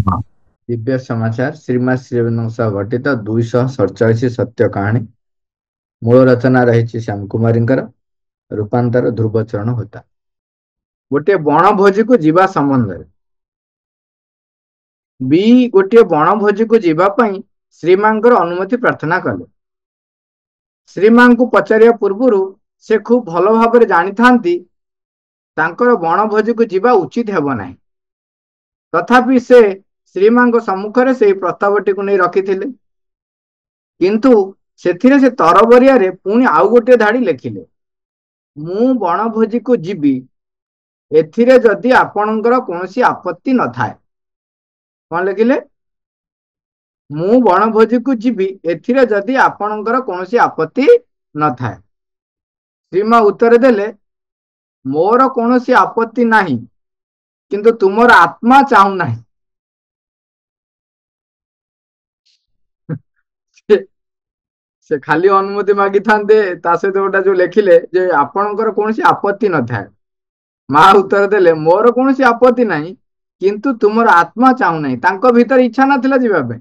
हाँ। दिव्य समाचार श्रीमद श्रीअरविंदों सह घटित 247 सत्य कहानी। मूल रचना रही श्याम कुमारींकर, रूपांतर ध्रुवचरण होता। गोटे बणभोजी को जीवा संबंध बी गोटे बणभोजी को जीवा पई श्रीमांकर अनुमति प्रार्थना कले। श्रीमां को पचारिया पूर्व से खूब भल भाव जानी थांती तांकर बणभोजी को जीवा उचित हेब नाही। तथापि से श्रीमां सम्मुखरे से प्रस्तावटी को नहीं रखिथिले। किंतु ସେଥିରେ ସେ ତରବରିଆରେ ପୁଣି ଆଉ ଗୋଟିଏ ଧାଡ଼ି ଲେଖିଲେ, ମୁଁ ବଣଭୋଜିକୁ ଯିବି, ଏଥିରେ ଯଦି ଆପଣଙ୍କର କୌଣସି ଆପତ୍ତି ନଥାଏ। କଣ ଲେଖିଲେ? ମୁଁ ବଣଭୋଜିକୁ ଯିବି, ଏଥିରେ ଯଦି ଆପଣଙ୍କର କୌଣସି ଆପତ୍ତି ନଥାଏ। ଶ୍ରୀମା ଉତ୍ତର ଦେଲେ, ମୋର କୌଣସି ଆପତ୍ତି ନାହିଁ, କିନ୍ତୁ ତୁମର ଆତ୍ମା ଚାହୁଁ ନାହିଁ। से खाली अनुमति मागी थांते ता सहित गोटा जो लेखिले जे आपणकर कौन आपत्ति न थाए। माँ उत्तर देले, मोर कौन आपत्ति नहीं, किंतु तुमर आत्मा चाहू नहीं। तांको भीतर इच्छा नथिला जीवा पे,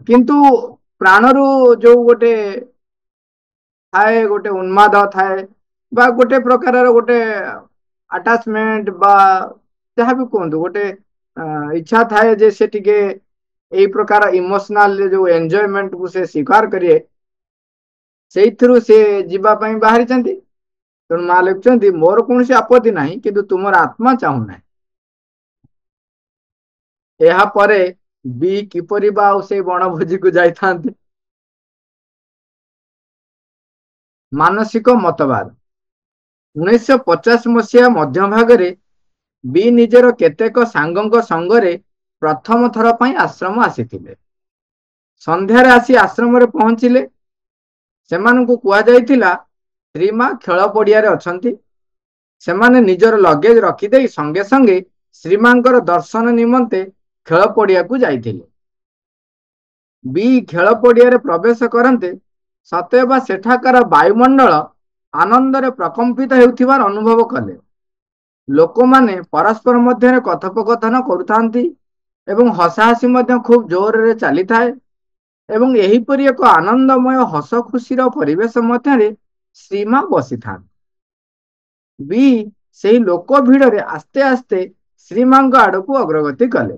किंतु प्राणरू जो गोटे थाए, गोटे उन्माद थाए बा गोटे प्रकार गोटे अटैचमेंट बा जहाँ भी कहतु गोटे इच्छा थाए जे से टिके यही प्रकार इमोशनल जो एंजॉयमेंट को से स्वीकार करिए, से जीवा बाहरी तेणु माँ लिखुंट मोर कौन आपत्ति ना कि तुम आत्मा चाहू ना। यापर बी किपरि से बणभोजी को जाता मानसिक मतवाद 1950 मसीहा मध्य भागरे बी निजर केतेक सांगंक संगरे प्रथम थर पर आश्रम आसीथिले। संध्यारे आसी आश्रम रे पहुंचिले। सेमानंकु कुआ जाइथिला श्रीमा खेल पड़िया अछंती। सेमाने निजर लगेज रखिदे संगे संगे श्रीमांकर दर्शन निमंते खेल पड़िया को जाइथिले। बी खेल पड़िया प्रवेश करते सतेबा सेठाकार वायुमंडल आनंदरे प्रकंपित हेउथिबार अनुभव कले। लोक माने परस्पर मध्य कथोपकथन करुथांती एवं हसाहसी मध्य खूब जोर रे चली थाए एवं एहीपरि एक आनंदमय हस खुशीर परिवेश मध्य श्रीमा बसी था। बी से लोक भिड़े आस्ते आस्ते श्रीमां आड़ को अग्रगति कले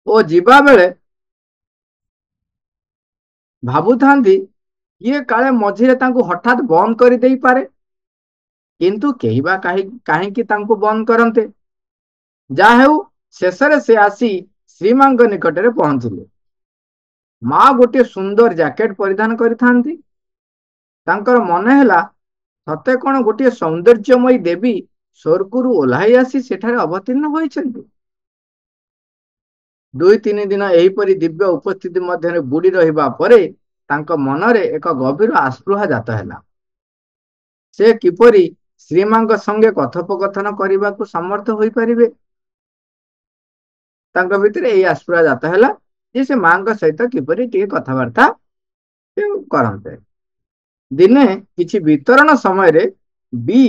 ओ जीवा बेले भाबुथांती ये काले मझिरे तांको हठात बंद कर दे पारे, किंतु केही बा काहींकि तांको बंद करंते। जाहेउ शेषरे से आसी श्रीमां निकटरे पहुंचिले। माँ गोटे सुंदर जैकेट परिधान करिथांती। तांकर मन हैला सते कौन गोटे सौंदर्यमयी देवी स्वर्गरु ओह्लाई आसी सेठारे अवतीर्ण होइछन्ति। 2-3 दिन एहीपरि दिव्य उपस्थिति मध्य बुड़ी रहिबा परे तांको मनरे एक गभीर आस्पृहा जात हैला। से किपरि श्रीमां संगे कथोपकथन करने को समर्थ हो पारिबे। तांको भितर एही आस्पृहा जात हैला जे से मां सहित किपरि टिके कथबार्ता करते। दिने किछि वितरण समय रे बी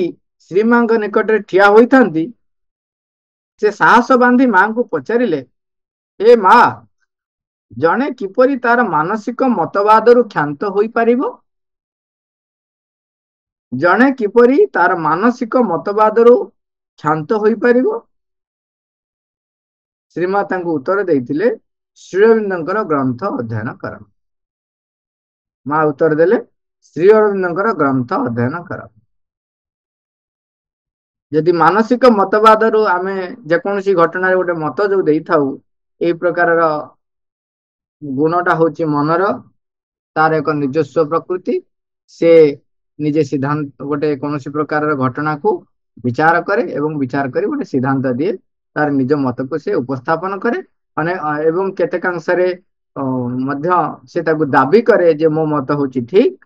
श्रीमां निकट ठिया होइथांती। से साहस बांधी मां को पचारिले, ए माँ, जने किपरि तार मानसिक मतवादरु क्षांत होई पारिबो? जने किपरि तार मानसिक मतवादरु क्षांत होई पारिबो? श्रीमाता को उत्तर देइथिले, श्री अरविंदंकर ग्रंथ अध्ययन कर। माँ उत्तर देले, श्री अरविंदंकर ग्रंथ अध्ययन कर। यदि मानसिक मतवादरु आमे जेकोसी घटना गोटे मत जो देई थाउ, ए प्रकार गुणटा होची मनर, तार एक निजस्व प्रकृति। से निजे सिद्धांत गोटे कौन प्रकार घटना को विचार करे एवं विचार कर गोटे सिद्धांत दिए, तार निज मत को से उपस्थापन करे एवं केतेकांश से दाबी करे जे मो मत होची ठीक।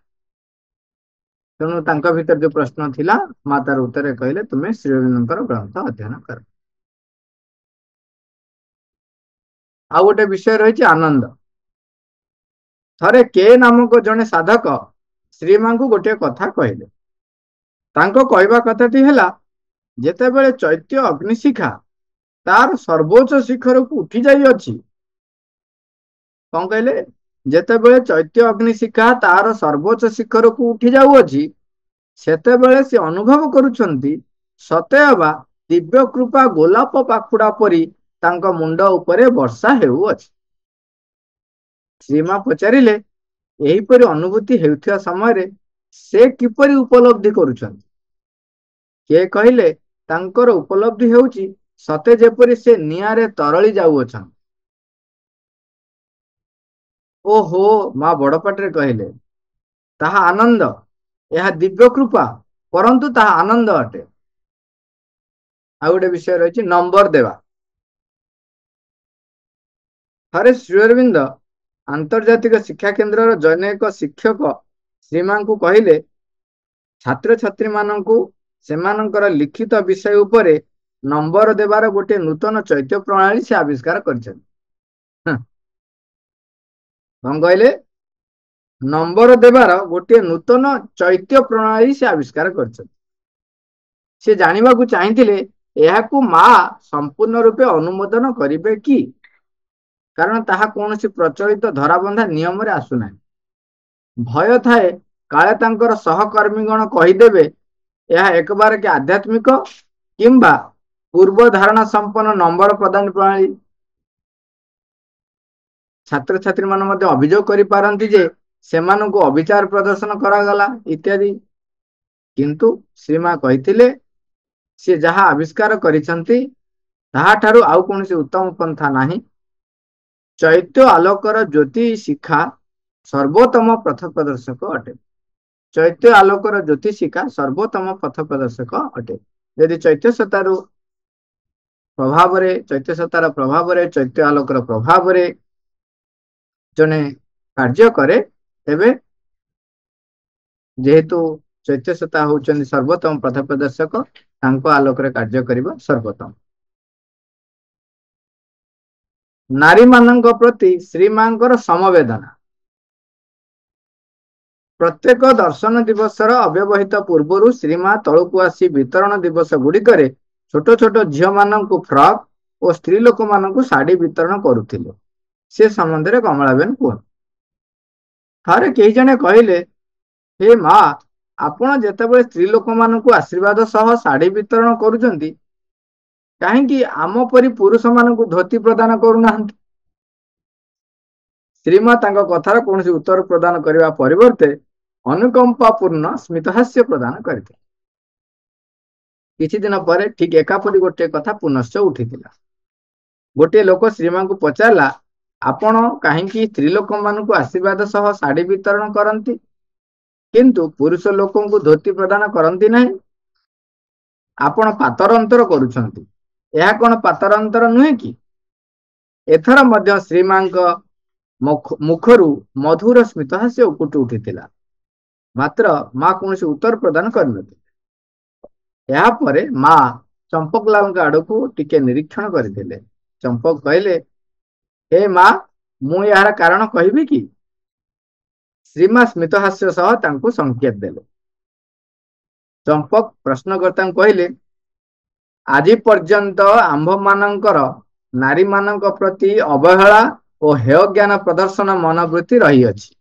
तेणु तांका भीतर जो प्रश्न थिला माँ तार उत्तर कहले, तुम्हें श्री अरविंदंकर ग्रंथ अध्ययन कर। आ गोटे विषय रही आनंद। थरे के नामक जने साधक श्रीमां को गोटे कथा कहले। तांको कहवा कथाटी हैला, जेतेबेले चैत्य अग्निशिखा तार सर्वोच्च शिखर को उठी जाइए कौन कहले जेतेबेले चैत्य अग्निशिखा तार सर्वोच्च शिखर को उठी जाऊँगी सेतेबेले से अनुभव करुछंती सतेअबा दिव्य कृपा गोलाप पाखुड़ा परी तांको मुंड उपरे वर्षा हेउअछि। श्रीमा पचारिले एहीपरि अनुभूति हेउथिया समय से किपरि उपलब्धि करुछंती के कहले तांकर उपलब्धि हेउछि सते जेपरि से निआरे तरली जाउअछंती। ओहो माँ बड़पाटे कहले ताहा आनंद यह दिव्य कृपा परंतु ताहा आनंद अटे। आ गोटे विषय रही नंबर देवा थरे श्री अरविंद आंतर्जातिक शिक्षा केन्द्र जनैक शिक्षक श्रीमा को कहले छात्र छात्री मानू सेमानंकर लिखित विषय उपरे नंबर देवार गोटे नूतन चैत्य प्रणाली से आविष्कार कर कहले नंबर देवार गोटे नूतन चैत्य प्रणाली से आविष्कार कर से जानवा को चाहिए यह माँ संपूर्ण रूपे अनुमोदन करिवे कि कारण ताहा कौन प्रचलित धराबंधा नियम रे आसुना भय थाए काले तांकर सहकर्मीगण कहीदेवे यह एक बार के आध्यात्मिक किंबा पूर्व धारणा संपन्न नंबर प्रदान प्रणाली छात्र छात्री मान मध्य अभियोग करि पारंती जे सेमानंकु अविचार प्रदर्शन करागला इत्यादि किंतु श्रीमा कहिथिले से जहा आविष्कार करिसंती ताहा ठारू आउ कोनसी उत्तम पंथा नाही। चैत्य आलोकर ज्योति शिखा सर्वोत्तम पथ प्रदर्शक अटे। चैत्य आलोकर ज्योति शिखा सर्वोत्तम पथ प्रदर्शक अटे। यदि चैत्य सतार प्रभाव रे चैत्य आलोकर प्रभाव रे जने कार्य करे तेबे जेहेतु चैत्य सता होउचंदी सर्वोत्तम पथ प्रदर्शक तांको आलोक रे कार्य करिबा सर्वोत्तम। नारी मानक प्रति श्रीमांकर समवेदना प्रत्येक दर्शन दिवसर अव्यवहित पूर्वर श्रीमा तलुकु आसी वितरण दिवस गुड़िकरे छोट छोट झील मानक फ्रॉक और स्त्री लोक मानक शाढ़ी वितरण करुथिले। से संबंध में कमलाबेन कह थे कई जने कहले हे माँ आपण जेतेबेले स्त्री लोक मानक आशीर्वाद सह शाढ़ी वितरण करुचंती कहीं आम परी पुरुष मानक धोती प्रदान करूना। श्रीमा तांको कथार कौन उत्तर प्रदान करने परिवर्ते अनुकंपापूर्ण स्मितहास्य प्रदान करते। किछि दिन पर ठीक एकापरी गोटे कथा पुनश्च उठी गोटे लोक श्रीमा को पचारा आपण कहीं स्त्री लोक मानक आशीर्वाद सह शाढ़ी वितरण करती किंतु पुरुष लोक को धोती प्रदान करती ना आपण पातर अंतर करुछंती यह कौन पातर अंतर नुहे कि एथर मध्य श्रीमा मुखरु मधुर स्मितहास्य उकुट उठीथिला मात्र माँ कौन उत्तर प्रदान कर माँ चंपकलाल आड़ को टिके निरीक्षण करते। चंपक कहले हे माँ मु यार कारण कहबी कि श्रीमा स्मितहास्य सह तांको संकेत देले। चंपक प्रश्नकर्ता कहले आज पर्यंत आंभ मानकर नारी मानक प्रति अवहेला और हेय ज्ञान प्रदर्शन मनोवृत्ति रही अछि।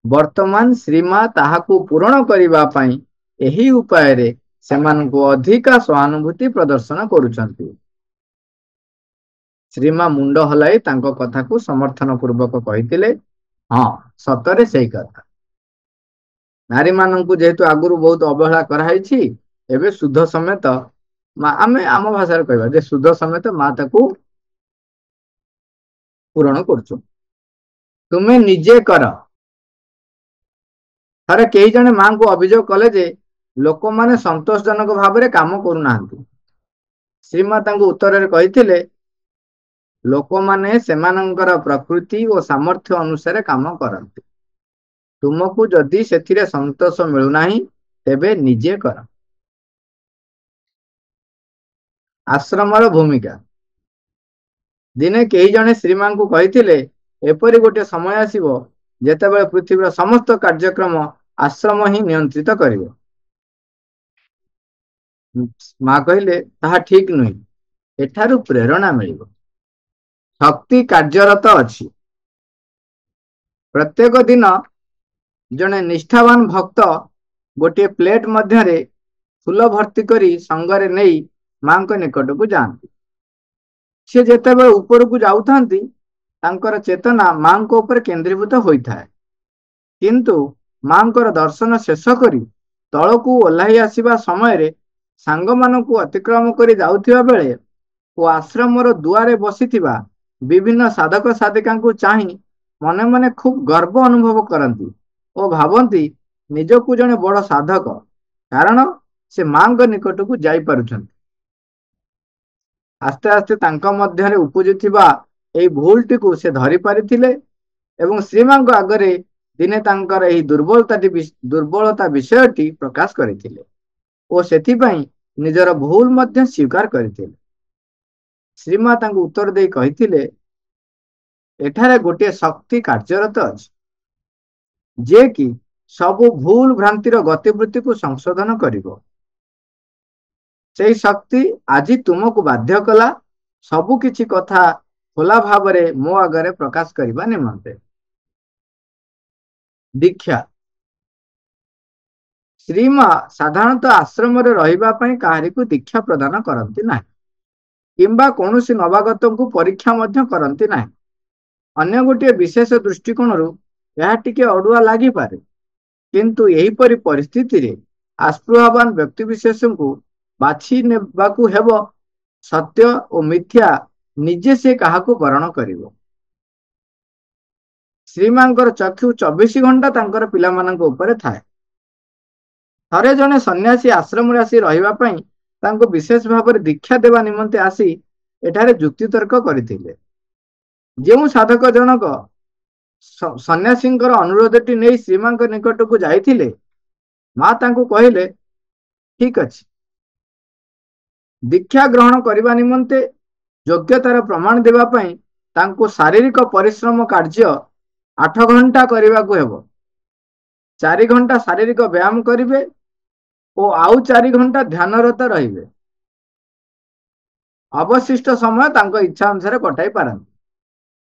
वर्तमान श्रीमा ताहाकू पूरण करिबा पई एही उपाय रे सेमानकू अधिका सहानुभूति प्रदर्शन करुछंती। श्रीमा मुंड हलाई तांको कथा को समर्थन पूर्वक कहिथिले हाँ सतरे सही कथा नारी मानकू जेहेतु आगुरु बहुत अवहेला कराई एबे शुद्ध समेत आमे आम भाषा कहबा जे शुद्ध समेत माँ ताकू पूरण करछु तुमे निजे कर। थरे कई जने माँ को अभियोग कले जे लोक माने संतोषजनक भाव में काम करूना। श्रीमा तांको उत्तर रे कहिथिले लोक माने सेमानंकर प्रकृति और सामर्थ्य अनुसार काम करती तुमको जदि सेथिरे संतोष मिलुना तेबे निजे कर। आश्रमर भूमिका दिने कई जने श्रीमा को कहिथिले एपरि गोटे समय आसीबो जेतेबेले पृथ्वीर समस्त कार्यक्रम आश्रम ही नियंत्रित करिवो। माँ कहले ताहा ठीक नुहे ଏଠାରୁ ପ୍ରେରଣା ମିଳିବ। ଶକ୍ତି କାର୍ଯ୍ୟରତ ଅଛି। ପ୍ରତ୍ୟେକ ଦିନ ଜଣେ ନିଷ୍ଠାବାନ ଭକ୍ତ ଗୋଟିଏ ପ୍ଲେଟ ମଧ୍ୟରେ ଫୁଲ ଭର୍ତ୍ତି କରି ସଙ୍ଗରେ ନେଇ ମାଙ୍କ ନିକଟକୁ ଯାଆନ୍ତି। ସେ ଯେତେବେଳେ ଉପରକୁ ଯାଉଥାନ୍ତି ତାଙ୍କର ଚେତନା ମାଙ୍କ ଉପରେ କେନ୍ଦ୍ରୀଭୂତ ହୋଇଥାଏ। କିନ୍ତୁ ମାଙ୍କର ଦର୍ଶନ ଶେଷ କରି ତଳକୁ ଓହ୍ଲାଇ ଆସିବା ସମୟରେ ସାଙ୍ଗମାନଙ୍କୁ ଅତିକ୍ରମ କରି ଯାଉଥିବା ବେଳେ ଓ ଆଶ୍ରମର ଦୁଆରେ ବସିଥିବା ବିଭିନ୍ନ ସାଧକ ସାଧିକାଙ୍କୁ ଚାହିଁ ମନେ ମନେ ଖୁବ୍ ଗର୍ବ ଅନୁଭବ କରନ୍ତି ଓ ଭାବନ୍ତି ନିଜକୁ ଜଣେ ବଡ଼ ସାଧକ, କାରଣ ସେ ମାଙ୍କ ନିକଟକୁ ଯାଇପାରୁଛନ୍ତି। ଆସ୍ତେ ଆସ୍ତେ ତାଙ୍କ ମଧ୍ୟରେ ଉପୁଜୁଥିବା ଏହି ଭୁଲଟିକୁ ସେ ଧରି ପାରିଥିଲେ ଏବଂ ଶ୍ରୀମାଙ୍କ ଆଗରେ ଦିନେ ତାଙ୍କର ଏହି ଦୁର୍ବଳତା ବିଷୟଟି ପ୍ରକାଶ କରିଥିଲେ ଓ ସେଥିପାଇଁ ନିଜର ଭୁଲ ମଧ୍ୟ ସ୍ୱୀକାର କରିଥିଲେ। ଶ୍ରୀମା ତାଙ୍କୁ ଉତ୍ତର ଦେଇ କହିଥିଲେ, ଏଠାରେ ଗୋଟିଏ ଶକ୍ତି କାର୍ଯ୍ୟରତ ଅଛି, ଯିଏ କି ସବୁ ଭୁଲ ଭ୍ରାନ୍ତିର ଗତିବୃତ୍ତିକୁ ସଂଶୋଧନ କରିବ। ସେହି ଶକ୍ତି ଆଜି ତୁମକୁ ବାଧ୍ୟ କଲା ସବୁ କିଛି କଥା ଖୋଲା ଭାବରେ ମୋ ଆଗରେ ପ୍ରକାଶ କରିବା ନିମନ୍ତେ। ଦୀକ୍ଷା। ଶ୍ରୀମା ସାଧାରଣତଃ ଆଶ୍ରମରେ ରହିବା ପାଇଁ କାହାରିକୁ ଦୀକ୍ଷା ପ୍ରଦାନ କରନ୍ତି ନାହିଁ କିମ୍ବା କୌଣସି ନବାଗତଙ୍କୁ ପରୀକ୍ଷା ମଧ୍ୟ କରନ୍ତି ନାହିଁ। ଅନ୍ୟ ଗୋଟିଏ ବିଶେଷ ଦୃଷ୍ଟିକୋଣରୁ ଏହା ଟିକେ ଅଡୁଆ ଲାଗିପାରେ, କିନ୍ତୁ ଏହିପରି ପରିସ୍ଥିତିରେ ଆସ୍ପୃହବାନ ବ୍ୟକ୍ତିବିଶେଷଙ୍କୁ ବାଛି ନେବାକୁ ହେବ ସତ୍ୟ ଓ ମିଥ୍ୟା ନିଜେ ସେ କାହାକୁ ବରଣ କରିବ। ଶ୍ରୀମାଙ୍କର ଚକ୍ଷୁ 24 ଘଣ୍ଟା ତାଙ୍କର ପିଲାମାନଙ୍କ ଉପରେ ଥାଏ। ଥରେ ଜଣେ ସନ୍ନ୍ୟାସୀ ଆଶ୍ରମରେ ଆସି ରହିବା ପାଇଁ ତାଙ୍କୁ ବିଶେଷ ଭାବରେ ଦୀକ୍ଷା ଦେବା ନିମନ୍ତେ ଆସି ଏଠାରେ ଯୁକ୍ତିତର୍କ କରିଥିଲେ। ଯେଉଁ ସାଧକ ଜଣକ ସନ୍ନ୍ୟାସୀଙ୍କର ଅନୁରୋଧଟି ନେଇ ଶ୍ରୀମାଙ୍କ ନିକଟକୁ ଯାଇଥିଲେ, ମା ତାଙ୍କୁ କହିଲେ, ଠିକ ଅଛି, ଦୀକ୍ଷା ଗ୍ରହଣ କରିବା ନିମନ୍ତେ ଯୋଗ୍ୟତାର ପ୍ରମାଣ ଦେବା ପାଇଁ ତାଙ୍କୁ ଶାରୀରିକ ପରିଶ୍ରମ କାର୍ଯ୍ୟ 8 ଘଣ୍ଟା କରିବାକୁ ହେବ। 4 ଘଣ୍ଟା ଶାରୀରିକ ବ୍ୟାୟାମ କରିବେ ଓ ଆଉ 4 ଘଣ୍ଟା ଧ୍ୟାନରତ ରହିବେ। ଅବଶିଷ୍ଟ ସମୟ ତାଙ୍କ ଇଚ୍ଛା ଅନୁସାରେ କଟାଇ ପାରନ୍ତି।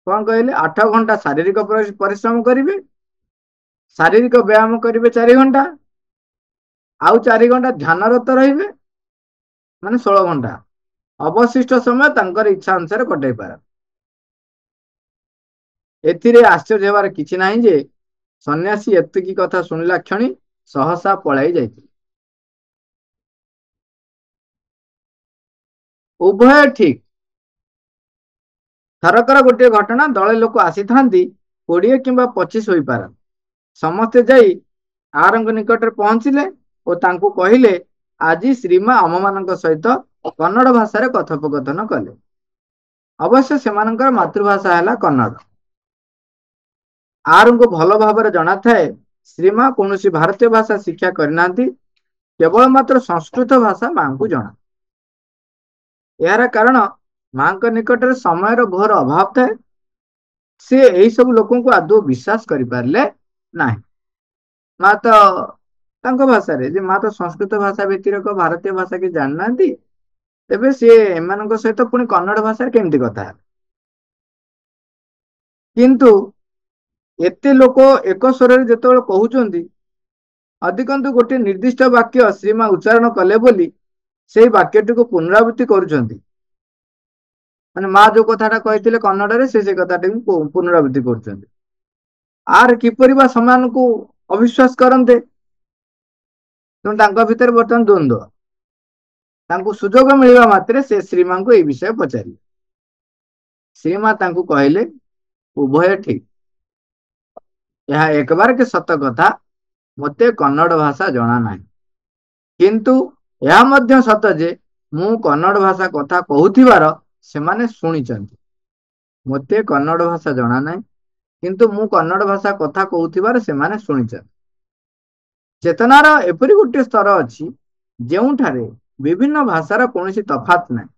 କଣ କହିଲେ? 8 ଘଣ୍ଟା ଶାରୀରିକ ପରିଶ୍ରମ କରିବେ, ଶାରୀରିକ ବ୍ୟାୟାମ କରିବେ 4 ଘଣ୍ଟା, ଆଉ 4 ଘଣ୍ଟା ଧ୍ୟାନରତ ରହିବେ, ମାନେ 16 ଘଣ୍ଟା। ଅବଶିଷ୍ଟ ସମୟ ତାଙ୍କର ଇଚ୍ଛା ଅନୁସାରେ କଟାଇ ପାରନ୍ତି। ଏଥିରେ ଆଶ୍ଚର୍ଯ୍ୟ ହେବାର କିଛି ନାହିଁ ଯେ ସନ୍ନ୍ୟାସୀ ଏତିକି କଥା ଶୁଣିଲା କ୍ଷଣି ସହସା ପଳାଇ ଯାଇଥିଲେ। ଉଭୟ ଠିକ। ଥରକର ଗୋଟିଏ ଘଟଣା, ଦଳେ ଲୋକ ଆସିଥାନ୍ତି, 20 କିମ୍ବା 25 ହୋଇପାରନ୍ତି। ସମସ୍ତେ ଯାଇ ଆରଙ୍କ ନିକଟରେ ପହଞ୍ଚିଲେ ଓ ତାଙ୍କୁ କହିଲେ, ଆଜି ଶ୍ରୀମା ଆମମାନଙ୍କ ସହିତ କନ୍ନଡ଼ ଭାଷାରେ କଥୋପକଥନ କଲେ। ଅବଶ୍ୟ ସେମାନଙ୍କର ମାତୃଭାଷା ହେଲା କନ୍ନଡ଼। ଆରଙ୍କୁ ଭଲ ଭାବରେ ଜଣାଥାଏ ଶ୍ରୀମା କୌଣସି ଭାରତୀୟ ଭାଷା ଶିକ୍ଷା କରିନାହାନ୍ତି, କେବଳ ମାତ୍ର ସଂସ୍କୃତ ଭାଷା ମାଙ୍କୁ ଜଣା। ଏହାର କାରଣ ମାଙ୍କ ନିକଟରେ ସମୟର ଘୋର ଅଭାବ ଥାଏ। ସେ ଏହି ସବୁ ଲୋକଙ୍କୁ ଆଦୌ ବିଶ୍ୱାସ କରିପାରିଲେ ନାହିଁ। ମା ତ ତାଙ୍କ ଭାଷାରେ, ଯେ ମା ତ ସଂସ୍କୃତ ଭାଷା ବ୍ୟତିରେକ ଭାରତୀୟ ଭାଷା କି ଜାଣିନାହାନ୍ତି, ତେବେ ସିଏ ଏମାନଙ୍କ ସହିତ ପୁଣି କନ୍ନଡ଼ ଭାଷାରେ କେମିତି କଥା ହେବେ? କିନ୍ତୁ ଏତେ ଲୋକ ଏକ ସ୍ୱରରେ ଯେତେବେଳେ କହୁଛନ୍ତି, ଅଧିକନ୍ତୁ ଗୋଟିଏ ନିର୍ଦ୍ଦିଷ୍ଟ ବାକ୍ୟ ଶ୍ରୀମା ଉଚ୍ଚାରଣ କଲେ ବୋଲି ସେଇ ବାକ୍ୟଟିକୁ ପୁନରାବୃତ୍ତି କରୁଛନ୍ତି। ମାନେ ମା ଯୋଉ କଥାଟା କହିଥିଲେ କନ୍ନଡ଼ରେ, ସେ କଥାଟିକୁ ପୁନରାବୃତ୍ତି କରୁଛନ୍ତି। ଆର କିପରି ବା ସେମାନଙ୍କୁ ଅବିଶ୍ୱାସ କରନ୍ତେ? ତେଣୁ ତାଙ୍କ ଭିତରେ ବର୍ତ୍ତମାନ ଦ୍ୱନ୍ଦ୍ୱ। ତାଙ୍କୁ ସୁଯୋଗ ମିଳିବା ମାତ୍ରେ ସେ ଶ୍ରୀମାଙ୍କୁ ଏହି ବିଷୟ ପଚାରିଲେ। ଶ୍ରୀମା ତାଙ୍କୁ କହିଲେ, ଉଭୟ ଠିକ। ଏହା ଏକବାର କି ସତ କଥା, ମୋତେ କନ୍ନଡ଼ ଭାଷା ଜଣା ନାହିଁ, କିନ୍ତୁ ଏହା ମଧ୍ୟ ସତ ଯେ ମୁଁ କନ୍ନଡ଼ ଭାଷା କଥା କହୁଥିବାର ସେମାନେ ଶୁଣିଛନ୍ତି। ମୋତେ କନ୍ନଡ଼ ଭାଷା ଜଣା ନାହିଁ, କିନ୍ତୁ ମୁଁ କନ୍ନଡ଼ ଭାଷା କଥା କହୁଥିବାର ସେମାନେ ଶୁଣିଛନ୍ତି। ଚେତନାର ଏପରି ଗୋଟିଏ ସ୍ତର ଅଛି ଯେଉଁଠାରେ ବିଭିନ୍ନ ଭାଷାର କୌଣସି ତଫାତ ନାହିଁ।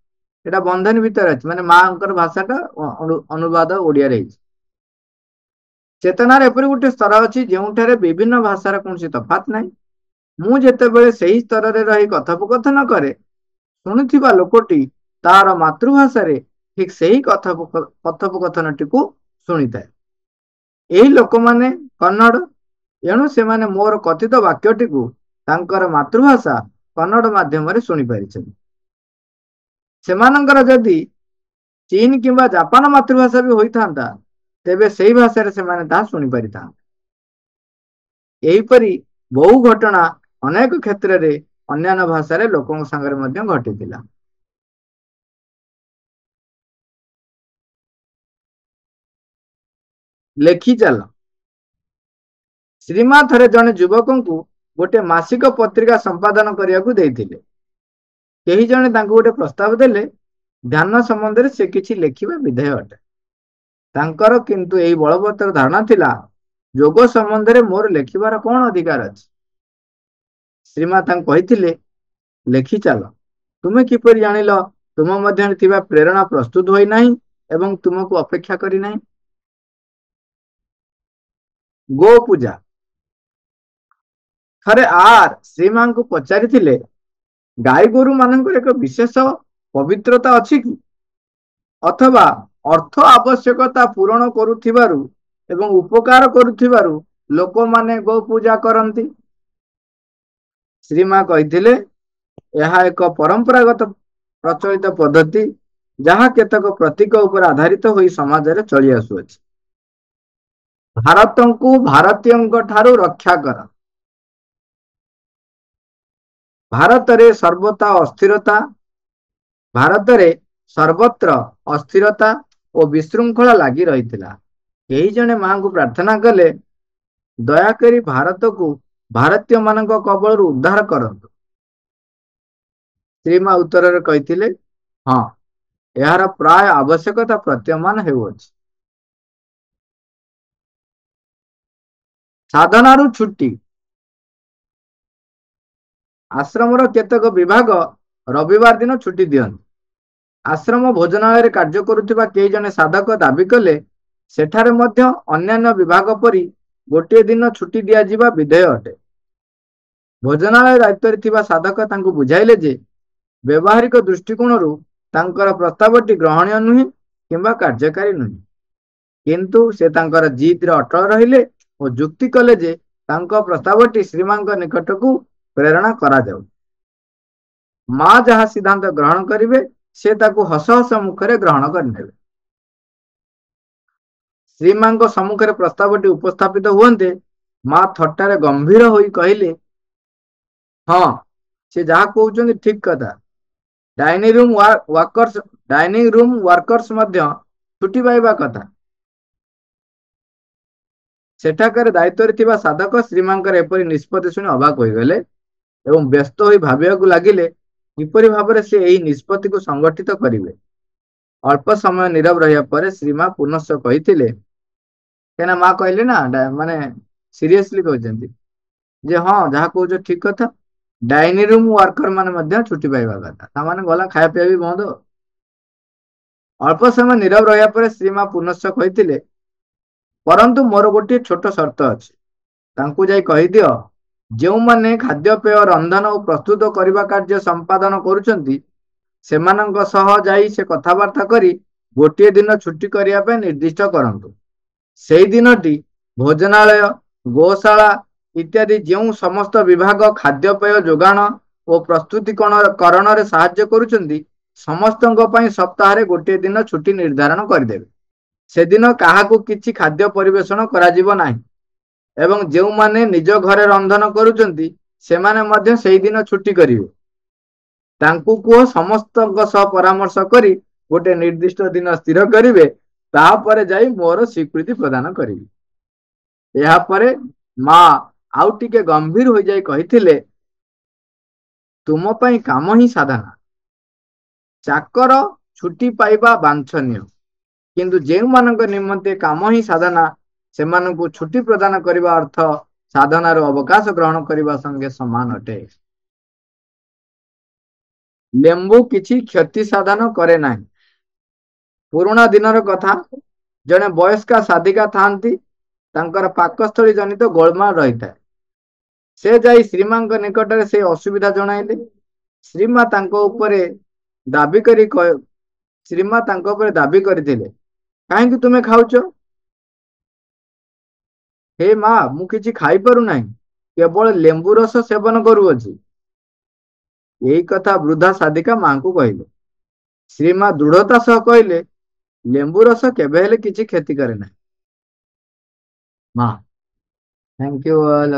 ଏଟା ବନ୍ଧନ ଭିତରେ ଅଛି, ମାନେ ମାଙ୍କର ଭାଷାଟା ଅନୁବାଦ ଓଡ଼ିଆରେ ହେଇଛି। ଚେତନାର ଏପରି ଗୋଟିଏ ସ୍ତର ଅଛି ଯେଉଁଠାରେ ବିଭିନ୍ନ ଭାଷାର କୌଣସି ତଫାତ ନାହିଁ। ମୁଁ ଯେତେବେଳେ ସେହି ସ୍ତରରେ ରହି କଥୋପକଥନ କରେ, ଶୁଣୁଥିବା ଲୋକଟି ତାର ମାତୃଭାଷାରେ ଠିକ୍ ସେହି କଥୋପକଥନଟିକୁ ଶୁଣିଥାଏ। ଏହି ଲୋକମାନେ କନ୍ନଡ଼, ଏଣୁ ସେମାନେ ମୋର କଥିତ ବାକ୍ୟଟିକୁ ତାଙ୍କର ମାତୃଭାଷା କନ୍ନଡ଼ ମାଧ୍ୟମରେ ଶୁଣିପାରିଛନ୍ତି। ସେମାନଙ୍କର ଯଦି ଚୀନ କିମ୍ବା ଜାପାନ ମାତୃଭାଷା ବି ହୋଇଥାନ୍ତା, ତେବେ ସେହି ଭାଷାରେ ସେମାନେ ତାହା ଶୁଣିପାରିଥାନ୍ତେ। ଏହିପରି ବହୁ ଘଟଣା ଅନେକ କ୍ଷେତ୍ରରେ ଅନ୍ୟାନ୍ୟ ଭାଷାରେ ଲୋକଙ୍କ ସାଙ୍ଗରେ ମଧ୍ୟ ଘଟିଥିଲା। ଲେଖି ଚାଲ। ଶ୍ରୀମା ଥରେ ଜଣେ ଯୁବକଙ୍କୁ ଗୋଟେ ମାସିକ ପତ୍ରିକା ସମ୍ପାଦନ କରିବାକୁ ଦେଇଥିଲେ। କେହି ଜଣେ ତାଙ୍କୁ ଗୋଟେ ପ୍ରସ୍ତାବ ଦେଲେ, ଧ୍ୟାନ ସମ୍ବନ୍ଧରେ ସେ କିଛି ଲେଖିବା ବିଧେୟ ଅଟେ। ତାଙ୍କର କିନ୍ତୁ ଏହି ବଳବତ୍ତର ଧାରଣା ଥିଲା, ଯୋଗ ସମ୍ବନ୍ଧରେ ମୋର ଲେଖିବାର କଣ ଅଧିକାର ଅଛି? ଶ୍ରୀମା ତାଙ୍କୁ କହିଥିଲେ, ଲେଖି ଚାଲ। ତୁମେ କିପରି ଜାଣିଲ ତୁମ ମଧ୍ୟରେ ଥିବା ପ୍ରେରଣା ପ୍ରସ୍ତୁତ ହୋଇନାହିଁ ଏବଂ ତୁମକୁ ଅପେକ୍ଷା କରିନାହିଁ? ଗୋ ପୂଜା। ଥରେ ଶ୍ରୀମାଙ୍କୁ ପଚାରିଥିଲେ, ଗାଈ ଗୋରୁ ମାନଙ୍କର ଏକ ବିଶେଷ ପବିତ୍ରତା ଅଛି କି? ଅଥବା ଅର୍ଥ ଆବଶ୍ୟକତା ପୂରଣ କରୁଥିବାରୁ ଏବଂ ଉପକାର କରୁଥିବାରୁ ଲୋକମାନେ ଗୋ ପୂଜା କରନ୍ତି? ଶ୍ରୀମା କହିଥିଲେ, ଏହା ଏକ ପରମ୍ପରାଗତ ପ୍ରଚଳିତ ପଦ୍ଧତି, ଯାହା କେତେକ ପ୍ରତୀକ ଉପରେ ଆଧାରିତ ହୋଇ ସମାଜରେ ଚଳି ଆସୁଅଛି। ଭାରତକୁ ଭାରତୀୟଙ୍କ ଠାରୁ ରକ୍ଷା କର। ଭାରତରେ ସର୍ବତ୍ର ଅସ୍ଥିରତା ଓ ବିଶୃଙ୍ଖଳା ଲାଗି ରହିଥିଲା। କେହି ଜଣେ ମାଙ୍କୁ ପ୍ରାର୍ଥନା କଲେ, ଦୟାକରି ଭାରତକୁ ଭାରତୀୟମାନଙ୍କ କବଳରୁ ଉଦ୍ଧାର କରନ୍ତୁ। ଶ୍ରୀମା ଉତ୍ତରରେ କହିଥିଲେ, ହଁ, ଏହାର ପ୍ରାୟ ଆବଶ୍ୟକତା ପ୍ରତୀୟମାନ ହେଉଅଛି। ସାଧନାରୁ ଛୁଟି। ଆଶ୍ରମର କେତେକ ବିଭାଗ ରବିବାର ଦିନ ଛୁଟି ଦିଅନ୍ତି। ଆଶ୍ରମ ଭୋଜନାଳୟରେ କାର୍ଯ୍ୟ କରୁଥିବା କେହି ଜଣେ ସାଧକ ଦାବି କଲେ, ସେଠାରେ ମଧ୍ୟ ଅନ୍ୟାନ୍ୟ ବିଭାଗ ପରି ଗୋଟିଏ ଦିନ ଛୁଟି ଦିଆଯିବା ବିଧେୟ ଅଟେ। ଭୋଜନାଳୟ ଦାୟିତ୍ୱରେ ଥିବା ସାଧକ ତାଙ୍କୁ ବୁଝାଇଲେ ଯେ, ବ୍ୟବହାରିକ ଦୃଷ୍ଟିକୋଣରୁ ତାଙ୍କର ପ୍ରସ୍ତାବଟି ଗ୍ରହଣୀୟ ନୁହେଁ କିମ୍ବା କାର୍ଯ୍ୟକାରୀ ନୁହେଁ। କିନ୍ତୁ ସେ ତାଙ୍କର ଜିଦରେ ଅଟଳ ରହିଲେ ଓ ଯୁକ୍ତି କଲେ ଯେ, ତାଙ୍କ ପ୍ରସ୍ତାବଟି ଶ୍ରୀମାଙ୍କ ନିକଟକୁ ପ୍ରେରଣା କରାଯାଉ। ମା ଯାହା ସିଦ୍ଧାନ୍ତ ଗ୍ରହଣ କରିବେ, ସେ ତାକୁ ହସ ହସ ମୁଖରେ ଗ୍ରହଣ କରିନେବେ। ଶ୍ରୀମାଙ୍କ ସମ୍ମୁଖରେ ପ୍ରସ୍ତାବଟି ଉପସ୍ଥାପିତ ହୁଅନ୍ତେ, ମା ଥଟ୍ଟାରେ ଗମ୍ଭୀର ହୋଇ କହିଲେ, ହଁ, ସେ ଯାହା କହୁଛନ୍ତି ଠିକ କଥା। ଡାଇନିଂ ରୁମ୍ ୱାର୍କର୍ସ ମଧ୍ୟ ଛୁଟି ପାଇବା କଥା। ସେଠାକାର ଦାୟିତ୍ୱରେ ଥିବା ସାଧକ ଶ୍ରୀମାଙ୍କର ଏପରି ନିଷ୍ପତ୍ତି ଶୁଣି ଅବାକ ହୋଇଗଲେ ଏବଂ ବ୍ୟସ୍ତ ହୋଇ ଭାବିବାକୁ ଲାଗିଲେ, କିପରି ଭାବରେ ସେ ଏହି ନିଷ୍ପତ୍ତିକୁ ସଂଗଠିତ କରିବେ। ଅଳ୍ପ ସମୟ ନୀରବ ରହିବା ପରେ ଶ୍ରୀମା ପୁନଶ୍ଚ କହିଥିଲେ, କାହିଁକିନା ମା କହିଲେ ନା, ମାନେ ସିରିୟସଲି କହିଛନ୍ତି ଯେ, ହଁ, ଯାହା କହୁଛ ଠିକ କଥା। ଡାଇନିଂ ରୁମ୍ ୱାର୍କର ମାନେ ମଧ୍ୟ ଛୁଟି ପାଇବା କଥା। ତାମାନେ ଗଲା ଖାଇବା ପିଇବା ବି ବନ୍ଦ। ଅଳ୍ପ ସମୟ ନୀରବ ରହିବା ପରେ ଶ୍ରୀମା ପୁନଶ୍ଚ କହିଥିଲେ, ପରନ୍ତୁ ମୋର ଗୋଟିଏ ଛୋଟ ସର୍ତ୍ତ ଅଛି। ତାଙ୍କୁ ଯାଇ କହିଦିଅ, ଯେଉଁମାନେ ଖାଦ୍ୟପେୟ ରନ୍ଧନ ଓ ପ୍ରସ୍ତୁତ କରିବା କାର୍ଯ୍ୟ ସମ୍ପାଦନ କରୁଛନ୍ତି, ସେମାନଙ୍କ ସହ ଯାଇ ସେ କଥାବାର୍ତ୍ତା କରି ଗୋଟିଏ ଦିନ ଛୁଟି କରିବା ପାଇଁ ନିର୍ଦ୍ଦିଷ୍ଟ କରନ୍ତୁ। ସେହି ଦିନଟି ଭୋଜନାଳୟ, ଗୋଶାଳା ଇତ୍ୟାଦି ଯେଉଁ ସମସ୍ତ ବିଭାଗ ଖାଦ୍ୟପେୟ ଯୋଗାଣ ଓ ପ୍ରସ୍ତୁତିକରଣରେ ସାହାଯ୍ୟ କରୁଛନ୍ତି, ସମସ୍ତଙ୍କ ପାଇଁ ସପ୍ତାହରେ ଗୋଟିଏ ଦିନ ଛୁଟି ନିର୍ଦ୍ଧାରଣ କରିଦେବେ। ସେଦିନ କାହାକୁ କିଛି ଖାଦ୍ୟ ପରିବେଷଣ କରାଯିବ ନାହିଁ ଏବଂ ଯେଉଁମାନେ ନିଜ ଘରେ ରନ୍ଧନ କରୁଛନ୍ତି, ସେମାନେ ମଧ୍ୟ ସେହି ଦିନ ଛୁଟି କରିବେ। ତାଙ୍କୁ କୁହ ସମସ୍ତଙ୍କ ସହ ପରାମର୍ଶ କରି ଗୋଟେ ନିର୍ଦ୍ଦିଷ୍ଟ ଦିନ ସ୍ଥିର କରିବେ, ତାପରେ ଯାଇ ମୋର ସ୍ୱୀକୃତି ପ୍ରଦାନ କରିବି। ଏହାପରେ ମା ଆଉ ଟିକେ ଗମ୍ଭୀର ହୋଇଯାଇ କହିଥିଲେ, ତୁମ ପାଇଁ କାମ ହିଁ ସାଧନା। ଚାକର ଛୁଟି ପାଇବା ବାଞ୍ଛନୀୟ, କିନ୍ତୁ ଯେଉଁମାନଙ୍କ ନିମନ୍ତେ କାମ ହିଁ ସାଧନା, ସେମାନଙ୍କୁ ଛୁଟି ପ୍ରଦାନ କରିବା ଅର୍ଥ ସାଧନାରୁ ଅବକାଶ ଗ୍ରହଣ କରିବା ସଙ୍ଗେ ସମାନ ଅଟେ। ଲେମ୍ବୁ କିଛି କ୍ଷତି ସାଧନ କରେ ନାହିଁ। ପୁରୁଣା ଦିନର କଥା, ଜଣେ ବୟସ୍କା ସାଧିକା ଥାନ୍ତି। ତାଙ୍କର ପାକସ୍ଥଳୀ ଜନିତ ଗୋଳମାଳ ରହିଥାଏ। ସେ ଯାଇ ଶ୍ରୀମାଙ୍କ ନିକଟରେ ସେ ଅସୁବିଧା ଜଣାଇଲେ। ଶ୍ରୀମା ତାଙ୍କ ଉପରେ ଦାବି କରି ଶ୍ରୀମା ତାଙ୍କ ଉପରେ ଦାବି କରିଥିଲେ, କାହିଁକି ତୁମେ ଖାଉଛ? ହେ ମା, ମୁଁ କିଛି ଖାଇପାରୁନାହିଁ, କେବଳ ଲେମ୍ବୁ ରସ ସେବନ କରୁଅଛି। ଏଇ କଥା ବୃଦ୍ଧା ସାଧିକା ମାଙ୍କୁ କହିଲେ। ଶ୍ରୀମା ଦୃଢତା ସହ କହିଲେ, ଲେମ୍ବୁ ରସ କେବେ ହେଲେ କିଛି କ୍ଷତି କରେ ନାହିଁ। ମା, ଥ୍ୟାଙ୍କ ୟୁ ଅଲ୍।